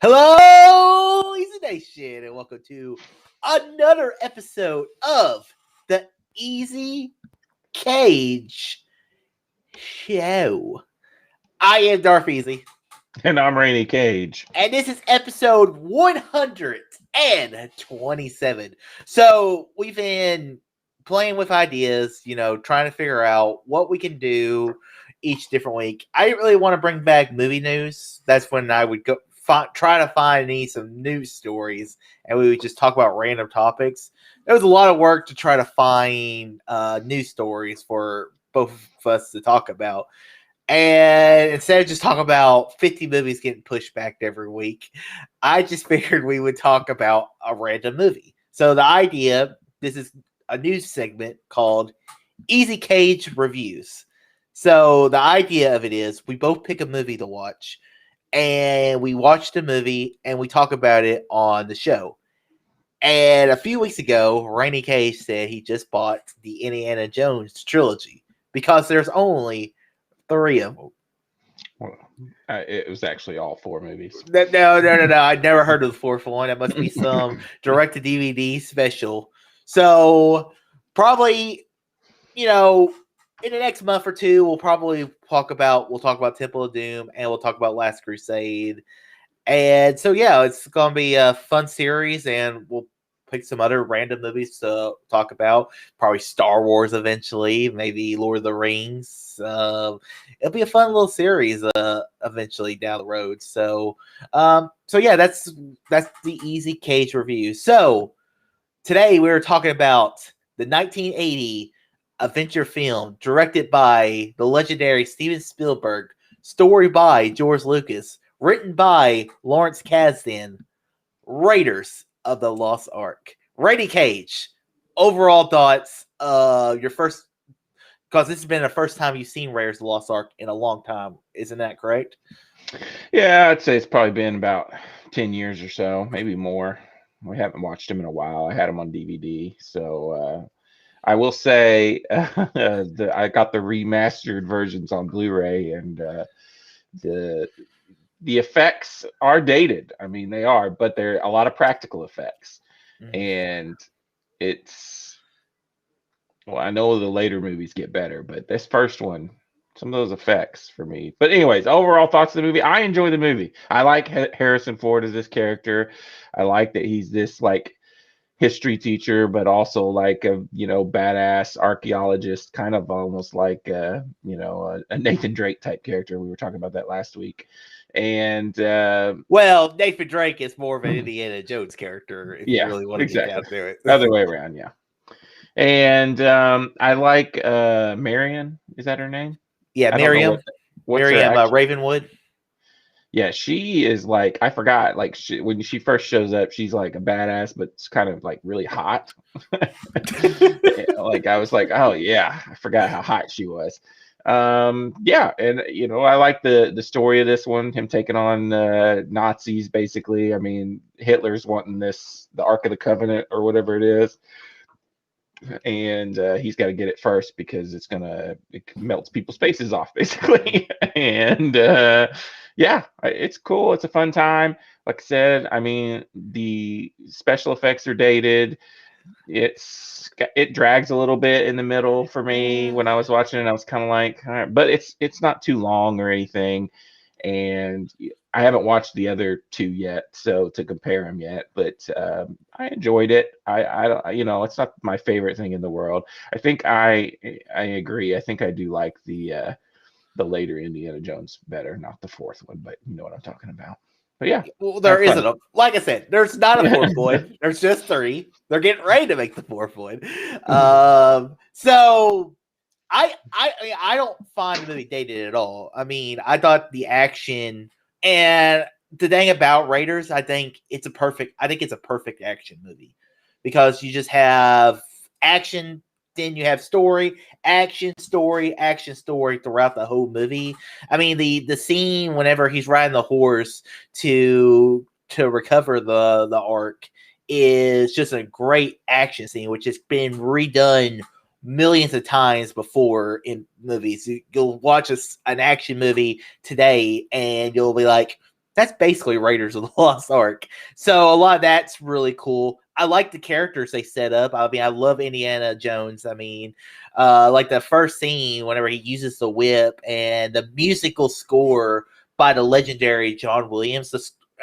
Hello, Easy Nation, and welcome to another episode of the Easy Cage Show. I am Darth Easy, And I'm Rainy Cage. and this is episode 127. So we've been playing with ideas, trying to figure out what we can do each different week. I didn't really want to bring back movie news. That's when I would go try to find some news stories, and we would just talk about random topics. There was a lot of work to try to find news stories for both of us to talk about. And instead of just talking about 50 movies getting pushed back every week, I just figured we would talk about a random movie. So the idea, this is a news segment called Easy Cage Reviews. So the idea of it is we both pick a movie to watch, and we watch the movie and we talk about it on the show. And a few weeks ago, Rainy Cage said he just bought the Indiana Jones trilogy because there's only 3 of them. Well, it was actually all 4 movies. No. I never heard of the 4th one. That must be some direct-to-DVD special. So probably, in the next month or two, we'll talk about Temple of Doom, and we'll talk about Last Crusade. And so, yeah, it's going to be a fun series, and we'll pick some other random movies to talk about. Probably Star Wars eventually, maybe Lord of the Rings. It'll be a fun little series eventually down the road. So yeah, that's the Easy Cage review. So today we were talking about the 1980 adventure film directed by the legendary Steven Spielberg, story by George Lucas, written by Lawrence Kasdan, Raiders of the Lost Ark. Rainy Cage, overall thoughts, your first, because this has been the first time you've seen Raiders of the Lost Ark in a long time, isn't that correct? Yeah, I'd say it's probably been about 10 years or so, maybe more. We haven't watched them in a while. I had them on DVD, so I will say I got the remastered versions on Blu-ray, and the effects are dated. I mean, they are, but they're a lot of practical effects. Mm-hmm. And I know the later movies get better, but this first one, some of those effects for me. But anyways, overall thoughts of the movie. I enjoy the movie. I like Harrison Ford as this character. I like that he's this history teacher, but also like a badass archaeologist, kind of almost like a Nathan Drake type character. We were talking about that last week. And Nathan Drake is more of an Indiana Jones character, if you really want to get down to it. Other way around, yeah. And I like Marion. Is that her name? Yeah, Miriam. Miriam Ravenwood. Yeah, she is like, I forgot, like when she first shows up, she's like a badass, but it's kind of like really hot. Like I was like, oh yeah, I forgot how hot she was. Yeah, and I like the story of this one, him taking on Nazis basically. I mean, Hitler's wanting the Ark of the Covenant or whatever it is, and he's got to get it first because it melts people's faces off basically. And yeah, it's cool. It's a fun time. Like I said, I mean, the special effects are dated. It drags a little bit in the middle for me. When I was watching it, I was kind of like, all right, but it's not too long or anything. And I haven't watched the other 2 yet, so to compare them yet, but I enjoyed it. I it's not my favorite thing in the world. I think I agree. I think I do like the later Indiana Jones better, not the 4th one, but you know what I'm talking about. But yeah, well, there isn't a, like I said, there's not a 4th one. There's just 3. They're getting ready to make the 4th one. So I don't find the movie dated at all. I mean, I thought the action and the thing about Raiders, I think it's a perfect action movie because you just have action, then you have story, action, story throughout the whole movie. I mean, the scene whenever he's riding the horse to recover the Ark is just a great action scene, which has been redone millions of times before in movies. You'll watch an action movie today and you'll be like, that's basically Raiders of the Lost Ark. So a lot of that's really cool. I like the characters they set up. I mean, I love Indiana Jones. I mean, like the first scene whenever he uses the whip and the musical score by the legendary John Williams.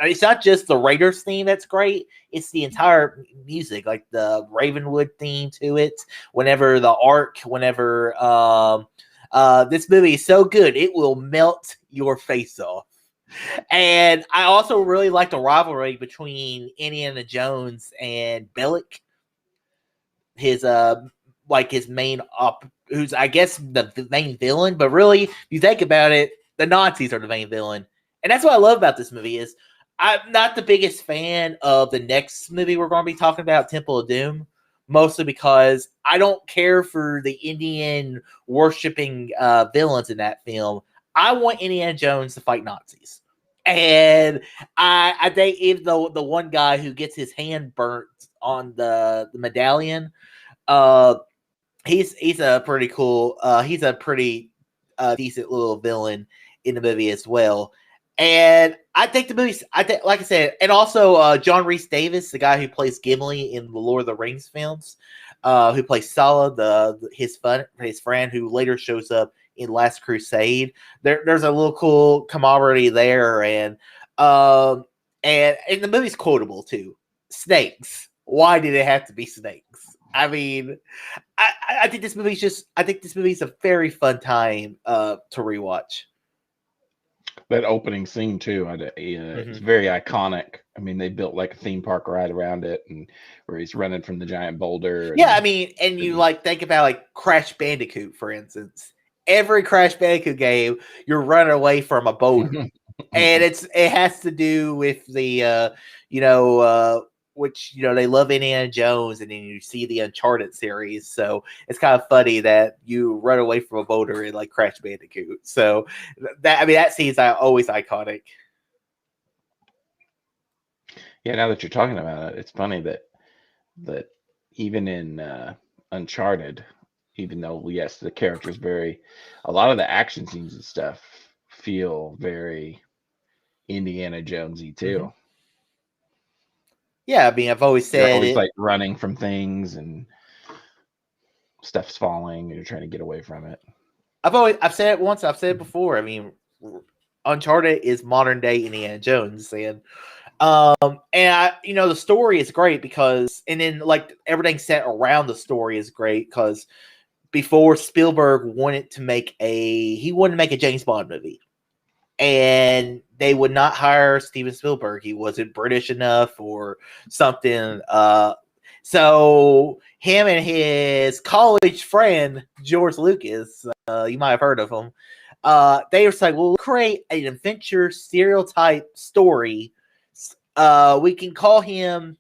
It's not just the Raiders theme that's great. It's the entire music, like the Ravenwood theme to it. Whenever the Ark, whenever this movie is so good, it will melt your face off. And I also really like the rivalry between Indiana Jones and Bellic, his his main who's I guess the main villain, but really, if you think about it, the Nazis are the main villain. And that's what I love about this movie is I'm not the biggest fan of the next movie we're going to be talking about, Temple of Doom, mostly because I don't care for the Indian worshipping villains in that film. I want Indiana Jones to fight Nazis. And I think even though the one guy who gets his hand burnt on the medallion, he's a pretty cool, he's a pretty decent little villain in the movie as well. And I think the movie's, like I said, and also John Rhys Davis, the guy who plays Gimli in the Lord of the Rings films, who plays Salah, his friend who later shows up in Last Crusade. There's a little cool camaraderie there, and the movie's quotable too. Snakes. Why did it have to be snakes? I mean, I think this movie's a very fun time to rewatch. That opening scene too, it's very iconic. I mean, they built like a theme park right around it, and where he's running from the giant boulder. Yeah, I mean, and you like think about like Crash Bandicoot, for instance. Every Crash Bandicoot game, you're running away from a boulder, and it has to do with the which they love Indiana Jones, and then you see the Uncharted series, so it's kind of funny that you run away from a boulder in like Crash Bandicoot. So that scene's always iconic. Yeah, now that you're talking about it, it's funny that even in Uncharted, even though yes, the character's a lot of the action scenes and stuff feel very Indiana Jonesy too. Mm-hmm. Yeah, I mean, I've always said you're always like running from things and stuff's falling, and you're trying to get away from it. I've said it once, I've said it before. I mean, Uncharted is modern day Indiana Jones, and the story is great because, and then like everything set around the story is great because before Spielberg wanted to make a James Bond movie. And they would not hire Steven Spielberg. He wasn't British enough or something. So him and his college friend, George Lucas, you might have heard of him, they were like, well, we'll create an adventure stereotype story. We can call him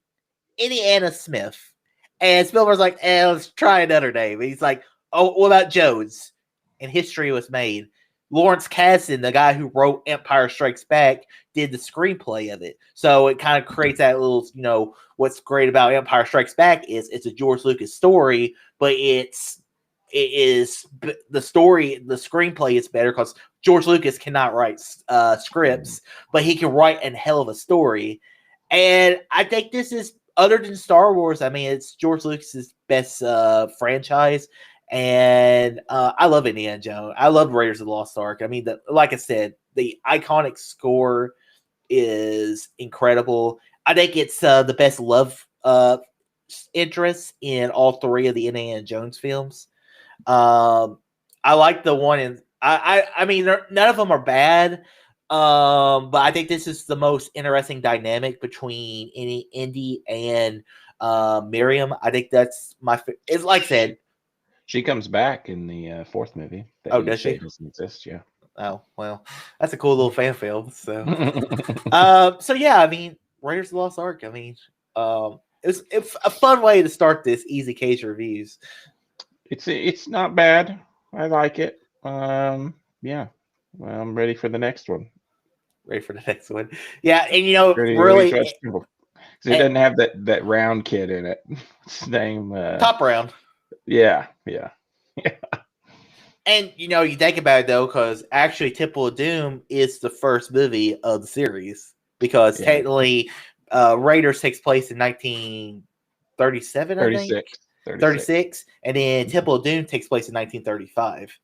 Indiana Smith. And Spielberg's like, let's try another name. And he's like, oh, what about Jones? And history was made. Lawrence Kasdan, the guy who wrote Empire Strikes Back, did the screenplay of it. So it kind of creates that little, what's great about Empire Strikes Back is it's a George Lucas story, but it is the story, the screenplay is better because George Lucas cannot write scripts, but he can write a hell of a story. And I think this is, other than Star Wars, I mean, it's George Lucas's best franchise. And I love Indiana Jones. I love Raiders of the Lost Ark. I mean, like I said, the iconic score is incredible. I think it's the best love interest in all three of the Indiana Jones films. I like the one in. I mean, none of them are bad. But I think this is the most interesting dynamic between Indy and Miriam. I think that's it's like I said. She comes back in the fourth movie. Oh, does she? Doesn't exist, yeah. Oh, well, that's a cool little fan film. So, so yeah, I mean, Raiders of the Lost Ark. I mean, it's a fun way to start this Easy Case reviews. It's not bad. I like it. Yeah. Well, I'm ready for the next one. Ready for the next one. Yeah, and really, it doesn't have that round kid in it. His name Top Round. Yeah. And you think about it though, because actually Temple of Doom is the first movie of the series because technically Raiders takes place in 1937, I think. 36. And then Temple of Doom takes place in 1935.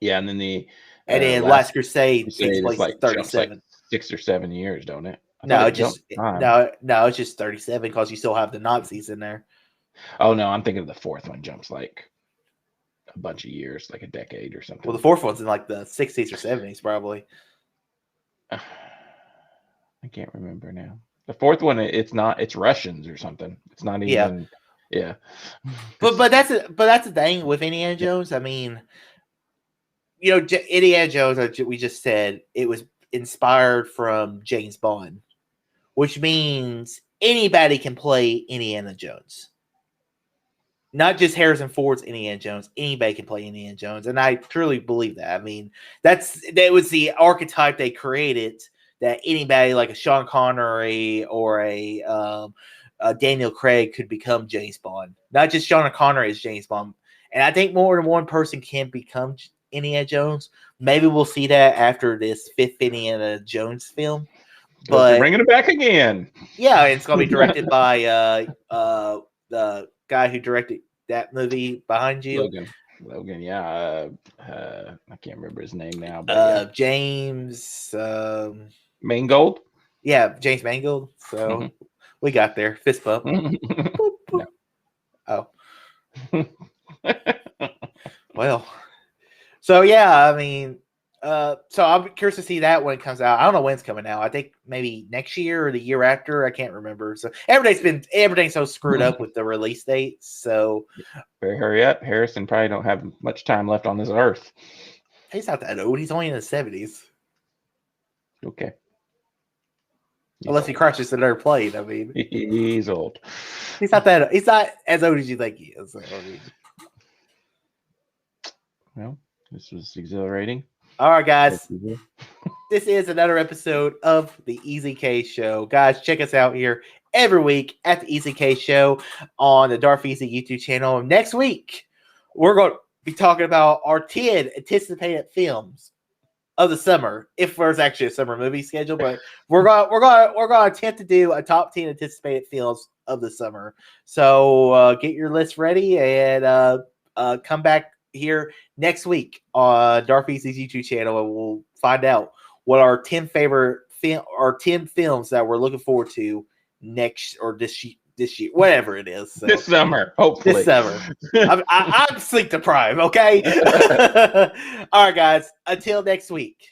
Yeah, and then the Last Crusade takes place like in 37. Like 6 or 7 years, don't it? No, it's just 37 because you still have the Nazis in there. Oh no, I'm thinking of the fourth one jumps like a bunch of years, like a decade or something. Well, the fourth one's in like the 60s or 70s, probably. I can't remember now. The fourth one, it's Russians or something. It's not even. Yeah. But that's the thing with Indiana Jones. I mean, Indiana Jones, we just said it was inspired from James Bond, which means anybody can play Indiana Jones. Not just Harrison Ford's Indiana Jones. Anybody can play Indiana Jones, and I truly believe that. I mean, that was the archetype they created, that anybody like a Sean Connery or a Daniel Craig could become James Bond. Not just Sean Connery as James Bond. And I think more than one person can become Indiana Jones. Maybe we'll see that after this fifth Indiana Jones film. But they're bringing it back again. Yeah, it's going to be directed by the guy who directed that movie behind you. Logan, yeah. I can't remember his name now. But James Mangold. Yeah, James Mangold. So we got there. Fist bump. Boop, boop. No. Oh. Well. So yeah, I mean, so I'm curious to see that when it comes out. I don't know when it's coming out. I think maybe next year or the year after. I can't remember. So everything's so screwed up with the release dates. So better hurry up. Harrison probably don't have much time left on this earth. He's not that old. He's only in his 70s. Okay. Unless he crashes another plane. I mean, he's old. He's not as old as you think he is. Well, this was exhilarating. All right, guys. This is another episode of the Easy K Show. Guys, check us out here every week at the Easy K Show on the Darth Easy YouTube channel. Next week, we're going to be talking about our 10 anticipated films of the summer, if there's actually a summer movie schedule, but we're gonna attempt to do a top 10 anticipated films of the summer. So get your list ready and come back here next week on Darth Easy's YouTube channel, and we'll find out what our 10 favorite our 10 films that we're looking forward to next or this year, whatever it is. So, this summer, hopefully. This summer. I'm sleep deprived, okay? All right, guys. Until next week.